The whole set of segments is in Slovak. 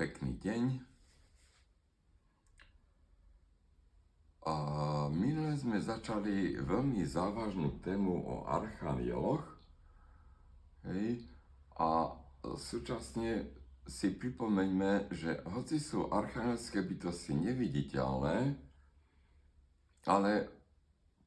Pekný deň. Minule sme začali veľmi závažnú tému o archanieloch. A súčasne si pripomeňme, že hoci sú archanielské bytosti neviditeľné, ale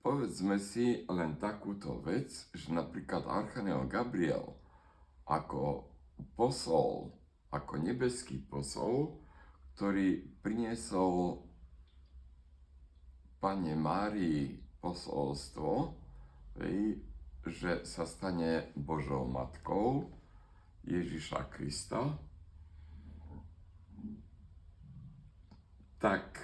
povedzme si len takúto vec, že napríklad archaniel Gabriel ako posol, ako nebeský posol, ktorý priniesol Panne Márii posolstvo, že sa stane Božou matkou Ježiša Krista, tak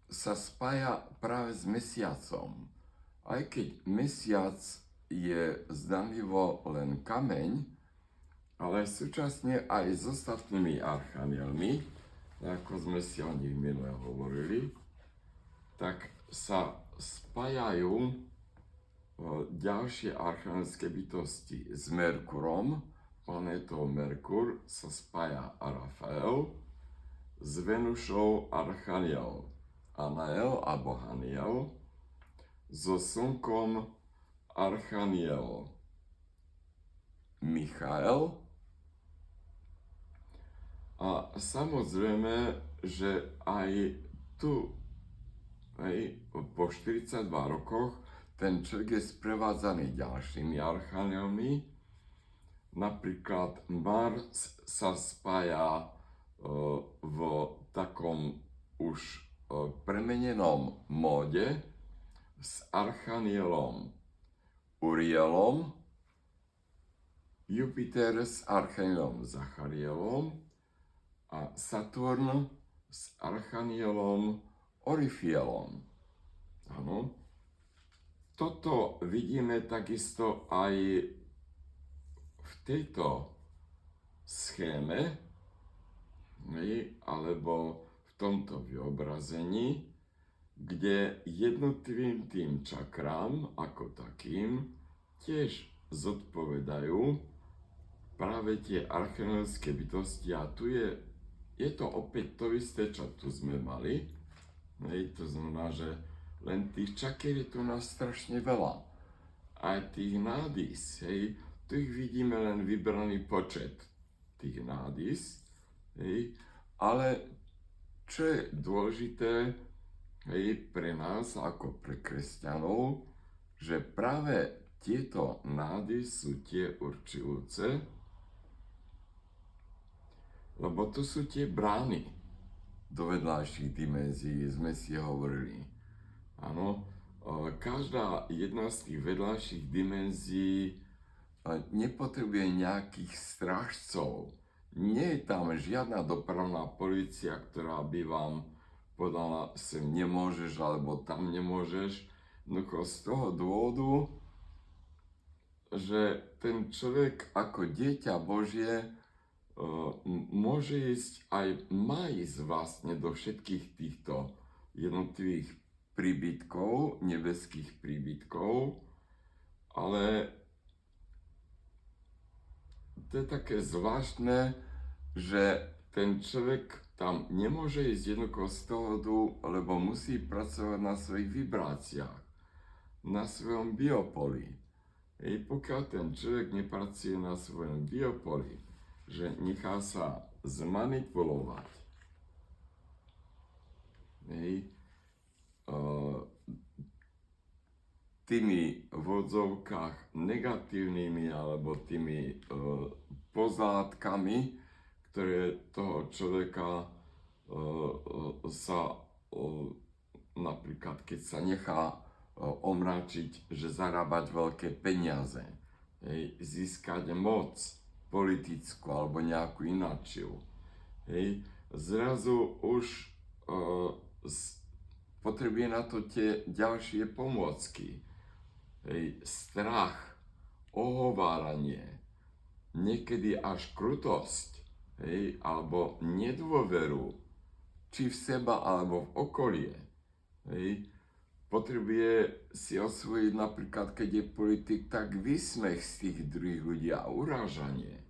sa spája práve s mesiacom. Aj keď mesiac je zdanlivo len kameň, ale súčasne aj s ostatnými archanielmi, ako sme si o nich minule hovorili, tak sa spájajú ďalšie archanielské bytosti s Merkurom. Planétou Merkur sa spája Rafael, s Venušou archaniel Anael alebo Haniel, so Slnkom archaniel Michael. A samozrejme, že aj tu, po 42 rokoch, ten človek je sprevádzaný ďalšími archanielmi. Napríklad Mars sa spája v takom už premenenom móde s archanielom Urielom, Jupiter s archanielom Zacharielom a Saturn s archanielom Orifielom. Áno. Toto vidíme takisto aj v tejto schéme, alebo v tomto vyobrazení, kde jednotlivým tým čakrám ako takým tiež zodpovedajú práve tie archanielské bytosti. A tu je to opäť to isté, čo tu sme mali. To znamená, že len tých čakier je tu nás strašne veľa. Aj tých nádys, tu ich vidíme len vybraný počet tých nádys. Ale čo je dôležité pre nás ako pre kresťanov, že práve tieto nády sú tie určujúce, lebo to sú tie brány do vedľajších dimenzií, sme si hovorili. Áno, každá jedna z tých vedľajších dimenzií nepotrebuje nejakých strážcov. Nie je tam žiadna dopravná polícia, ktorá by vám povedala, sem nemôžeš, alebo tam nemôžeš. Z toho dôvodu, že ten človek ako dieťa Božie môže ísť, aj má ísť vlastne do všetkých týchto jednotlivých príbytkov, nebeských príbytkov, ale to je také zvláštne, že ten človek tam nemôže ísť jednoducho z toho dôvodu, lebo musí pracovať na svojich vibráciách, na svojom biopoli. Pokiaľ ten človek nepracuje na svojom biopoli, že nechá sa zmanipulovať tými v odzovkách negatívnymi alebo tými pozlátkami, ktoré toho človeka sa napríklad, keď sa nechá omráčiť, že zarábať veľké peniaze, získať moc politickú alebo nejakú inačiu. Zrazu už potrebuje na to tie ďalšie pomôcky. Strach, ohováranie, niekedy až krutosť, alebo nedôveru, či v seba, alebo v okolie. Potrebuje si osvojiť napríklad, keď je politik, tak výsmech z tých druhých ľudí a urážanie.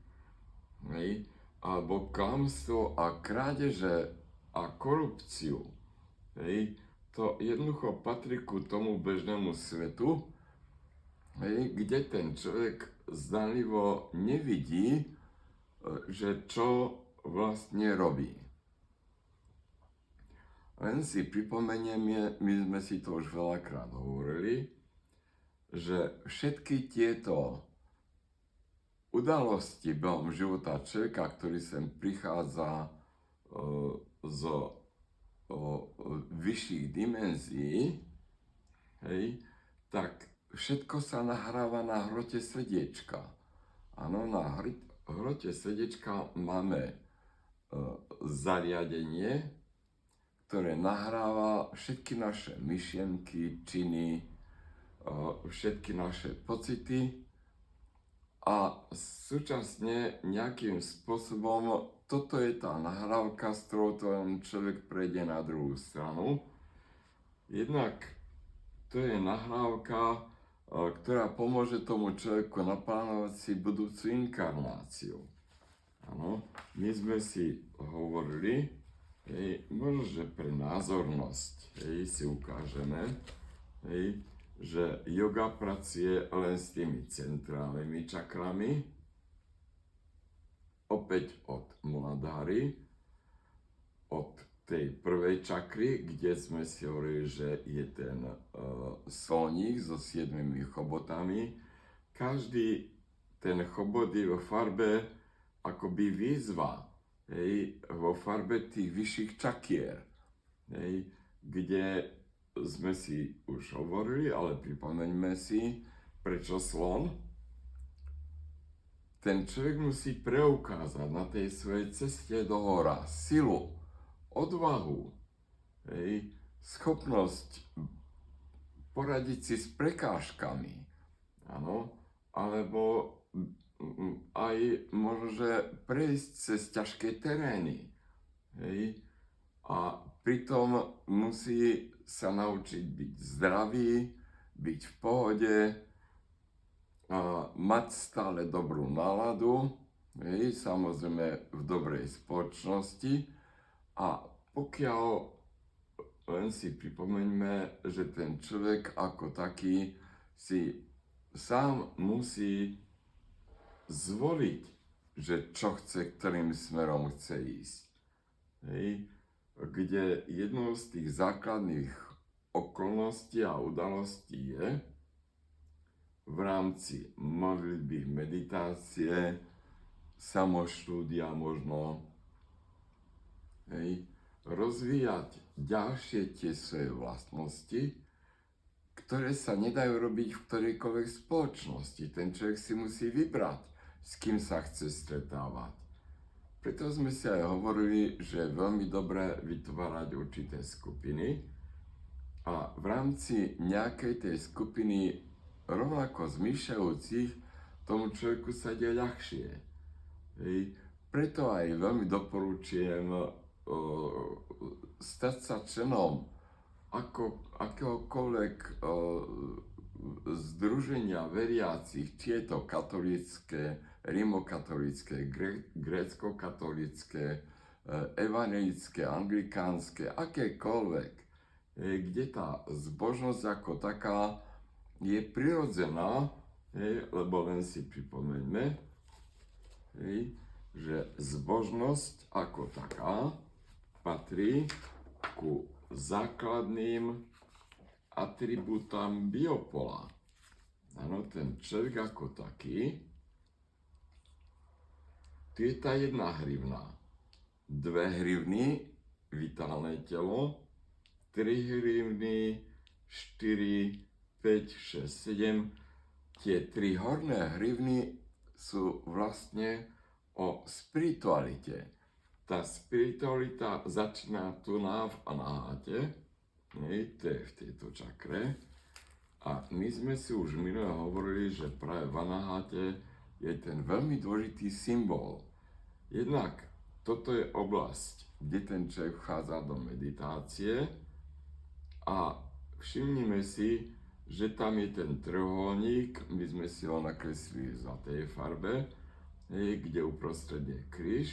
hej, alebo klamstvo a krádeže a korupciu, hej, to jednoducho patrí ku tomu bežnému svetu, hej, kde ten človek zdanlivo nevidí, že čo vlastne robí. Len si pripomeniem, my sme si to už veľakrát hovorili, že všetky tieto udalosti behom života človeka, ktorý sem prichádza z vyšších dimenzií, hej, tak všetko sa nahráva na hrote srdiečka. Áno, na hrote srdiečka máme zariadenie, ktoré nahráva všetky naše myšlienky, činy, všetky naše pocity a súčasne nejakým spôsobom toto je tá nahrávka, s ktorou ten človek prejde na druhú stranu. Jednak to je nahrávka, ktorá pomôže tomu človeku naplánovať si budúcu inkarnáciu. Áno, my sme si hovorili, možno, že pre názornosť si ukážeme, že yoga pracuje len s tými centrálnymi čakrami, opäť od Muladháry, od tej prvej čakry, kde sme si hovorili, že je ten solník so 7 chobotami. Každý ten chobot je vo farbe akoby výzva, vo farbe tých vyšších čakier, kde sme si už hovorili, ale pripomeňme si, prečo slon. Ten človek musí preukázať na tej svojej ceste do hora silu, odvahu, schopnosť poradiť si s prekážkami, áno, alebo aj možno, že prejsť cez ťažké terény, a pritom musí sa naučiť byť zdravý, byť v pohode, a mať stále dobrú náladu, samozrejme v dobrej spoločnosti. A pokiaľ len si pripomeňme, že ten človek ako taký si sám musí zvoliť, že čo chce, ktorým smerom chce ísť. Kde jednou z tých základných okolností a udalostí je v rámci modlitby, meditácie, samoštúdia možno, rozvíjať ďalšie tie svoje vlastnosti, ktoré sa nedajú robiť v ktorejkoľvek spoločnosti. Ten človek si musí vybrať, s kým sa chce stretávať. Preto sme si aj hovorili, že je veľmi dobré vytvárať určité skupiny a v rámci nejakej tej skupiny rovnako zmýšľajúcich tomu človeku sa ide ľahšie. Preto aj veľmi doporučujem stať sa členom akéhokoľvek združenia veriacich, či je to katolícke, rimokatolícke, grécko-katolícke, evangelické, anglikánske, akékoľvek, kde tá zbožnosť ako taká je prirodzená, lebo len si pripomeňme, že zbožnosť ako taká patrí ku základným atribútam biopola. Áno, ten človek ako taký, tu je tá 1 hrivna, 2 hrivny, vitálne telo, 3 hrivny, 4, 5, 6, 7. Tie 3 horné hrivny sú vlastne o spiritualite. Tá spiritualita začína tu v anáhate, to je v tejto čakre. A my sme si už minule hovorili, že práve v anáhate je ten veľmi dôležitý symbol. Jednak toto je oblasť, kde ten človek vchádza do meditácie a všimnime si, že tam je ten trojuholník, my sme si ho nakreslili v zlatej farbe kde uprostred je kríž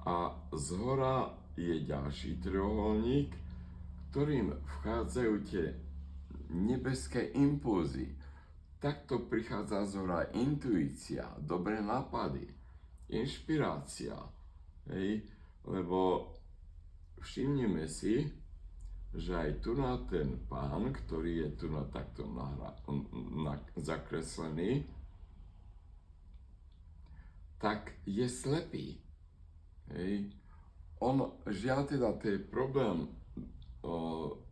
a zhora je ďalší trojuholník, ktorým vchádzajú tie nebeské impulzy. Takto prichádza zhora intuícia, dobré nápady, inšpirácia. Lebo všimnime si, že aj tu na ten pán, ktorý je tu na takto zakreslený, tak je slepý. On, žiaľ teda, to je problém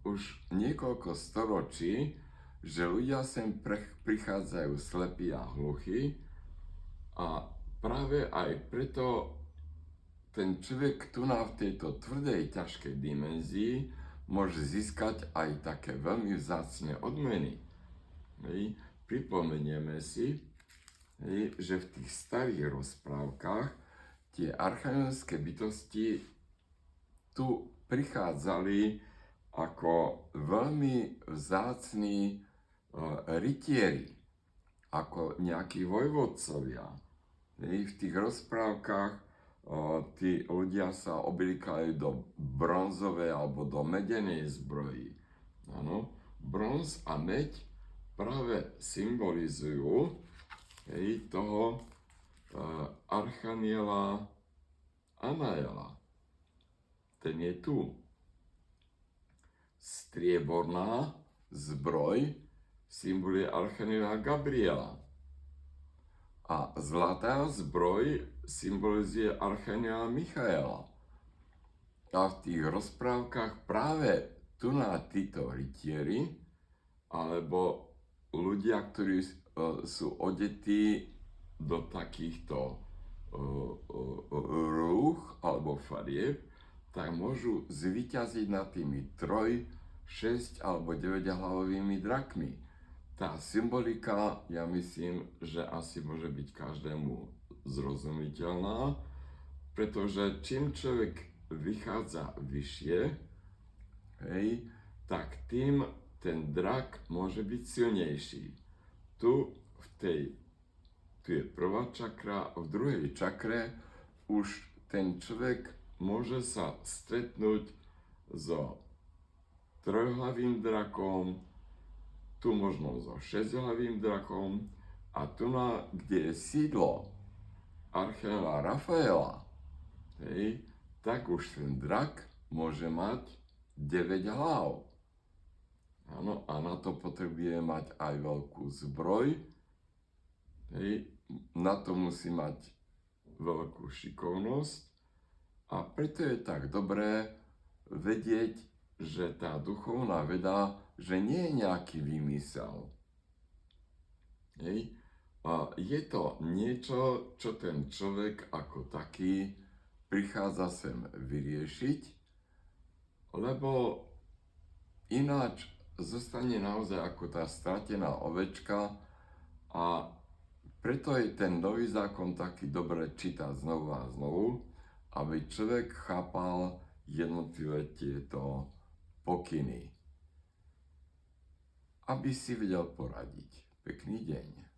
už niekoľko storočí, že ľudia sem prichádzajú slepí a hluchí a práve aj preto ten človek tu v tejto tvrdej, ťažkej dimenzii môže získať aj také veľmi vzácne odmeny. Pripomenieme si, že v tých starých rozprávkach tie archanielské bytosti tu prichádzali ako veľmi vzácni rytieri, ako nejakí vojvodcovia. V tých rozprávkach tí ľudia sa obliekajú do bronzovej alebo do medenej zbroji. Áno, bronz a meď práve symbolizujú toho archaniela Anaela. Ten je tu. Strieborná zbroj symboluje archaniela Gabriela. A zlatá zbroj symbolizuje archaniela Michaela. A v tých rozprávkach práve tu na títo rytieri, alebo ľudia, ktorí sú odetí do takýchto rúch alebo farieb, tak môžu zvíťaziť nad tými 3, 6 alebo 9 hlavovými drakmi. Tá symbolika, ja myslím, že asi môže byť každému zrozumiteľná, pretože čím človek vychádza vyššie, tak tým ten drak môže byť silnejší. Tu je prvá čakra, v druhej čakre už ten človek môže sa stretnúť so trojhlavým drakom, tu možno so 6-hlavým drakom a tu kde je sídlo archaniela Rafaela, tak už ten drak môže mať 9 hlav. Áno, a na to potrebuje mať aj veľkú zbroj, na to musí mať veľkú šikovnosť a preto je tak dobré vedieť, že tá duchovná veda, že nie je nejaký výmysel. A je to niečo, čo ten človek ako taký prichádza sem vyriešiť, lebo ináč zostane naozaj ako tá stratená ovečka a preto je ten nový zákon taký dobre čítať znovu a znovu, aby človek chápal jednotlivé tieto pokyny, aby si vedel poradiť. Pekný deň.